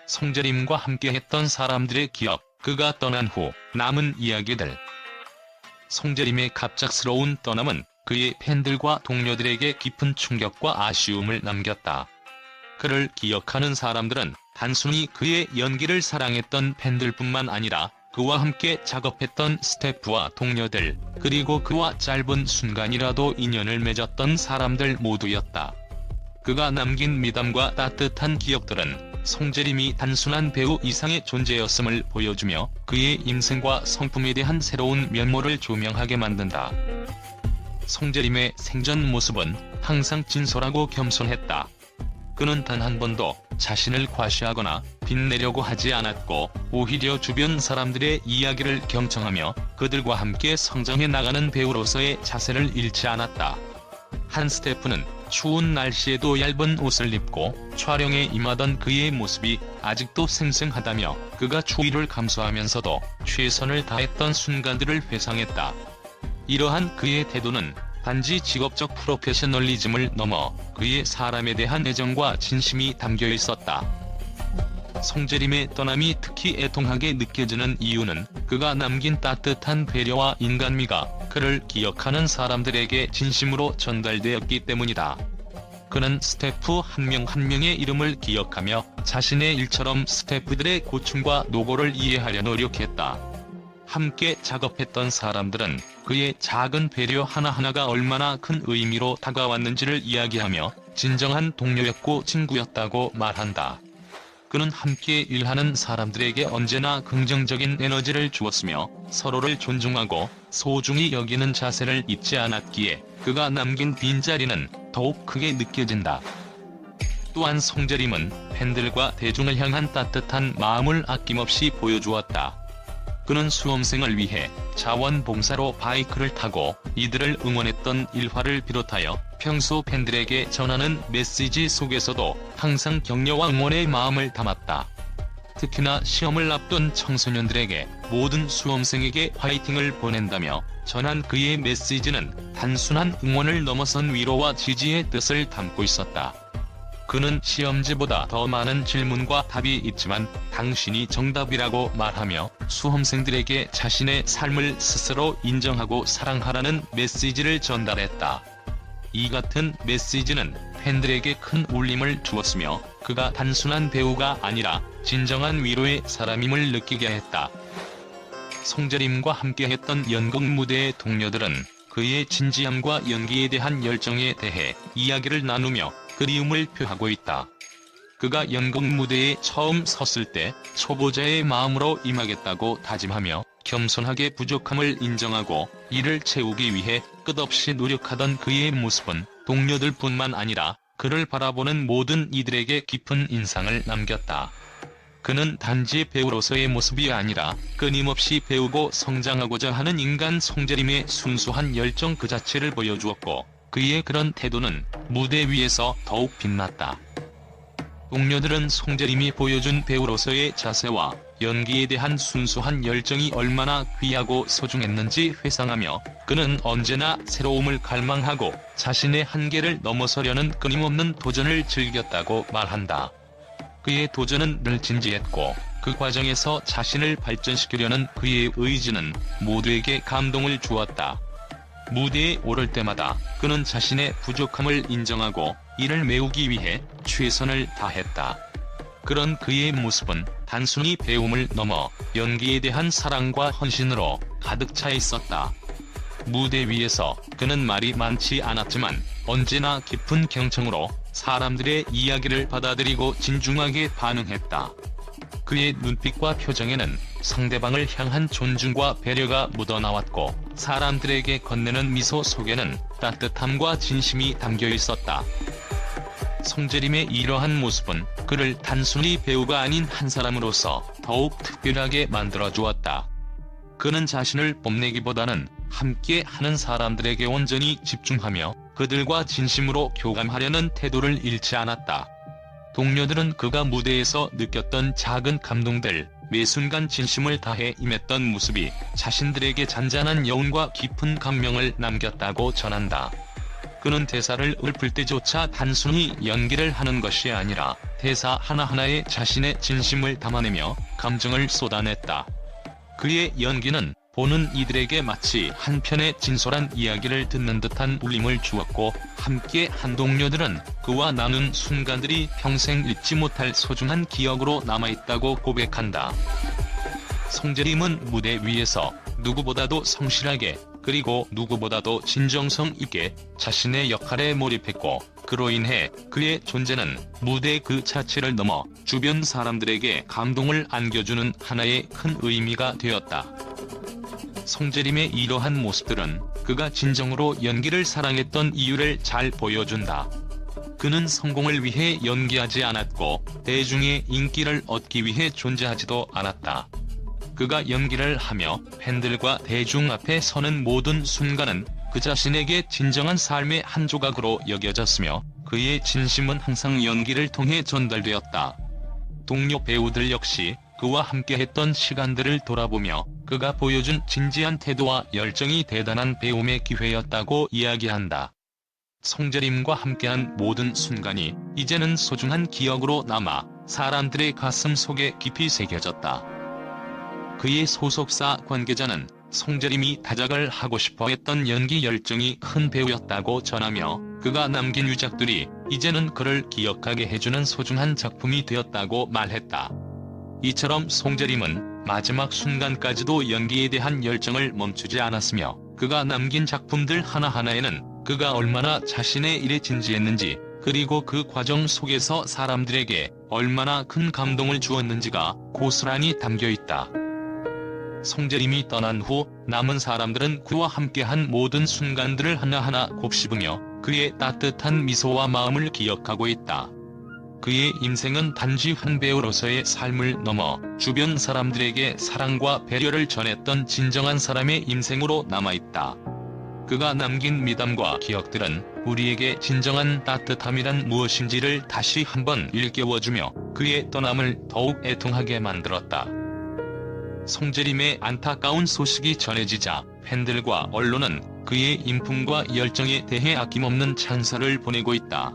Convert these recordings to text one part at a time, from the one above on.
송재림과 함께했던 사람들의 기억, 그가 떠난 후 남은 이야기들. 송재림의 갑작스러운 떠남은 그의 팬들과 동료들에게 깊은 충격과 아쉬움을 남겼다. 그를 기억하는 사람들은 단순히 그의 연기를 사랑했던 팬들뿐만 아니라 그와 함께 작업했던 스태프와 동료들, 그리고 그와 짧은 순간이라도 인연을 맺었던 사람들 모두였다. 그가 남긴 미담과 따뜻한 기억들은 송재림이 단순한 배우 이상의 존재였음을 보여주며 그의 인생과 성품에 대한 새로운 면모를 조명하게 만든다. 송재림의 생전 모습은 항상 진솔하고 겸손했다. 그는 단 한 번도 자신을 과시하거나 빛내려고 하지 않았고, 오히려 주변 사람들의 이야기를 경청하며 그들과 함께 성장해 나가는 배우로서의 자세를 잃지 않았다. 한 스태프는 추운 날씨에도 얇은 옷을 입고 촬영에 임하던 그의 모습이 아직도 생생하다며 그가 추위를 감수하면서도 최선을 다했던 순간들을 회상했다. 이러한 그의 태도는 단지 직업적 프로페셔널리즘을 넘어 그의 사람에 대한 애정과 진심이 담겨 있었다. 송재림의 떠남이 특히 애통하게 느껴지는 이유는 그가 남긴 따뜻한 배려와 인간미가 그를 기억하는 사람들에게 진심으로 전달되었기 때문이다. 그는 스태프 한 명 한 명의 이름을 기억하며 자신의 일처럼 스태프들의 고충과 노고를 이해하려 노력했다. 함께 작업했던 사람들은 그의 작은 배려 하나하나가 얼마나 큰 의미로 다가왔는지를 이야기하며 진정한 동료였고 친구였다고 말한다. 그는 함께 일하는 사람들에게 언제나 긍정적인 에너지를 주었으며 서로를 존중하고 소중히 여기는 자세를 잊지 않았기에 그가 남긴 빈자리는 더욱 크게 느껴진다. 또한 송재림은 팬들과 대중을 향한 따뜻한 마음을 아낌없이 보여주었다. 그는 수험생을 위해 자원봉사로 바이크를 타고 이들을 응원했던 일화를 비롯하여 평소 팬들에게 전하는 메시지 속에서도 항상 격려와 응원의 마음을 담았다. 특히나 시험을 앞둔 청소년들에게 모든 수험생에게 화이팅을 보낸다며 전한 그의 메시지는 단순한 응원을 넘어선 위로와 지지의 뜻을 담고 있었다. 그는 시험지보다 더 많은 질문과 답이 있지만 당신이 정답이라고 말하며 수험생들에게 자신의 삶을 스스로 인정하고 사랑하라는 메시지를 전달했다. 이 같은 메시지는 팬들에게 큰 울림을 주었으며 그가 단순한 배우가 아니라 진정한 위로의 사람임을 느끼게 했다. 송재림과 함께했던 연극 무대의 동료들은 그의 진지함과 연기에 대한 열정에 대해 이야기를 나누며 그리움을 표하고 있다. 그가 연극 무대에 처음 섰을 때 초보자의 마음으로 임하겠다고 다짐하며 겸손하게 부족함을 인정하고 이를 채우기 위해 끝없이 노력하던 그의 모습은 동료들뿐만 아니라 그를 바라보는 모든 이들에게 깊은 인상을 남겼다. 그는 단지 배우로서의 모습이 아니라 끊임없이 배우고 성장하고자 하는 인간 송재림의 순수한 열정 그 자체를 보여주었고, 그의 그런 태도는 무대 위에서 더욱 빛났다. 동료들은 송재림이 보여준 배우로서의 자세와 연기에 대한 순수한 열정이 얼마나 귀하고 소중했는지 회상하며 그는 언제나 새로움을 갈망하고 자신의 한계를 넘어서려는 끊임없는 도전을 즐겼다고 말한다. 그의 도전은 늘 진지했고 그 과정에서 자신을 발전시키려는 그의 의지는 모두에게 감동을 주었다. 무대에 오를 때마다 그는 자신의 부족함을 인정하고 이를 메우기 위해 최선을 다했다. 그런 그의 모습은 단순히 배움을 넘어 연기에 대한 사랑과 헌신으로 가득 차 있었다. 무대 위에서 그는 말이 많지 않았지만 언제나 깊은 경청으로 사람들의 이야기를 받아들이고 진중하게 반응했다. 그의 눈빛과 표정에는 상대방을 향한 존중과 배려가 묻어나왔고 사람들에게 건네는 미소 속에는 따뜻함과 진심이 담겨 있었다. 송재림의 이러한 모습은 그를 단순히 배우가 아닌 한 사람으로서 더욱 특별하게 만들어 주었다. 그는 자신을 뽐내기보다는 함께 하는 사람들에게 온전히 집중하며 그들과 진심으로 교감하려는 태도를 잃지 않았다. 동료들은 그가 무대에서 느꼈던 작은 감동들, 매 순간 진심을 다해 임했던 모습이 자신들에게 잔잔한 여운과 깊은 감명을 남겼다고 전한다. 그는 대사를 읊을 때조차 단순히 연기를 하는 것이 아니라 대사 하나하나에 자신의 진심을 담아내며 감정을 쏟아냈다. 그의 연기는 보는 이들에게 마치 한 편의 진솔한 이야기를 듣는 듯한 울림을 주었고, 함께 한 동료들은 그와 나눈 순간들이 평생 잊지 못할 소중한 기억으로 남아있다고 고백한다. 송재림은 무대 위에서 누구보다도 성실하게, 그리고 누구보다도 진정성 있게 자신의 역할에 몰입했고, 그로 인해 그의 존재는 무대 그 자체를 넘어 주변 사람들에게 감동을 안겨주는 하나의 큰 의미가 되었다. 송재림의 이러한 모습들은 그가 진정으로 연기를 사랑했던 이유를 잘 보여준다. 그는 성공을 위해 연기하지 않았고 대중의 인기를 얻기 위해 존재하지도 않았다. 그가 연기를 하며 팬들과 대중 앞에 서는 모든 순간은 그 자신에게 진정한 삶의 한 조각으로 여겨졌으며, 그의 진심은 항상 연기를 통해 전달되었다. 동료 배우들 역시 그와 함께했던 시간들을 돌아보며 그가 보여준 진지한 태도와 열정이 대단한 배움의 기회였다고 이야기한다. 송재림과 함께한 모든 순간이 이제는 소중한 기억으로 남아 사람들의 가슴 속에 깊이 새겨졌다. 그의 소속사 관계자는 송재림이 다작을 하고 싶어 했던 연기 열정이 큰 배우였다고 전하며, 그가 남긴 유작들이 이제는 그를 기억하게 해주는 소중한 작품이 되었다고 말했다. 이처럼 송재림은 마지막 순간까지도 연기에 대한 열정을 멈추지 않았으며, 그가 남긴 작품들 하나하나에는 그가 얼마나 자신의 일에 진지했는지, 그리고 그 과정 속에서 사람들에게 얼마나 큰 감동을 주었는지가 고스란히 담겨있다. 송재림이 떠난 후 남은 사람들은 그와 함께한 모든 순간들을 하나하나 곱씹으며 그의 따뜻한 미소와 마음을 기억하고 있다. 그의 인생은 단지 한 배우로서의 삶을 넘어 주변 사람들에게 사랑과 배려를 전했던 진정한 사람의 인생으로 남아있다. 그가 남긴 미담과 기억들은 우리에게 진정한 따뜻함이란 무엇인지를 다시 한번 일깨워주며 그의 떠남을 더욱 애통하게 만들었다. 송재림의 안타까운 소식이 전해지자 팬들과 언론은 그의 인품과 열정에 대해 아낌없는 찬사를 보내고 있다.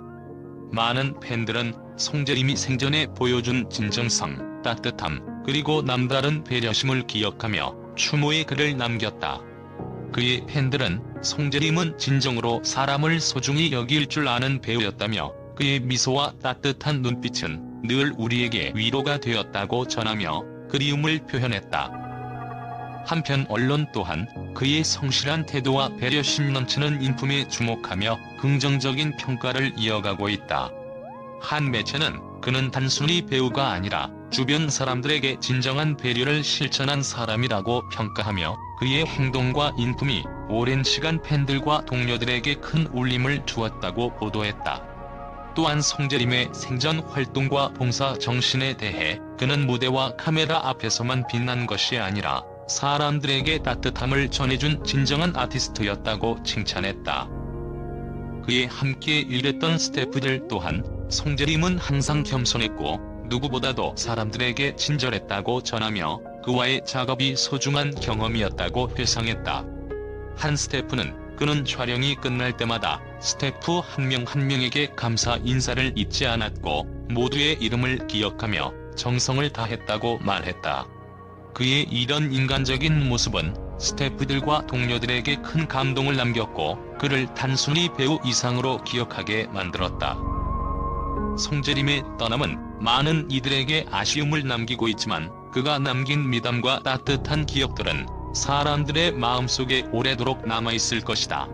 많은 팬들은 송재림이 생전에 보여준 진정성, 따뜻함, 그리고 남다른 배려심을 기억하며 추모의 글을 남겼다. 그의 팬들은 송재림은 진정으로 사람을 소중히 여길 줄 아는 배우였다며, 그의 미소와 따뜻한 눈빛은 늘 우리에게 위로가 되었다고 전하며 그리움을 표현했다. 한편 언론 또한 그의 성실한 태도와 배려심 넘치는 인품에 주목하며 긍정적인 평가를 이어가고 있다. 한 매체는 그는 단순히 배우가 아니라 주변 사람들에게 진정한 배려를 실천한 사람이라고 평가하며, 그의 행동과 인품이 오랜 시간 팬들과 동료들에게 큰 울림을 주었다고 보도했다. 또한 송재림의 생전 활동과 봉사 정신에 대해 그는 무대와 카메라 앞에서만 빛난 것이 아니라 사람들에게 따뜻함을 전해준 진정한 아티스트였다고 칭찬했다. 그의 함께 일했던 스태프들 또한 송재림은 항상 겸손했고 누구보다도 사람들에게 친절했다고 전하며 그와의 작업이 소중한 경험이었다고 회상했다. 한 스태프는 그는 촬영이 끝날 때마다 스태프 한 명 한 명에게 감사 인사를 잊지 않았고 모두의 이름을 기억하며 정성을 다했다고 말했다. 그의 이런 인간적인 모습은 스태프들과 동료들에게 큰 감동을 남겼고 그를 단순히 배우 이상으로 기억하게 만들었다. 송재림의 떠남은 많은 이들에게 아쉬움을 남기고 있지만 그가 남긴 미담과 따뜻한 기억들은 사람들의 마음속에 오래도록 남아있을 것이다.